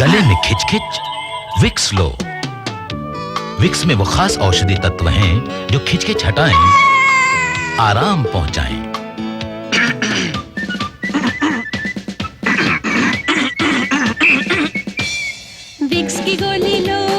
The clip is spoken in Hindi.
गले में खिचखिच, विक्स लो। विक्स में वो खास औषधि तत्व हैं जो खिचखिच हटाएं, आराम पहुंचाएं। विक्स की गोली लो।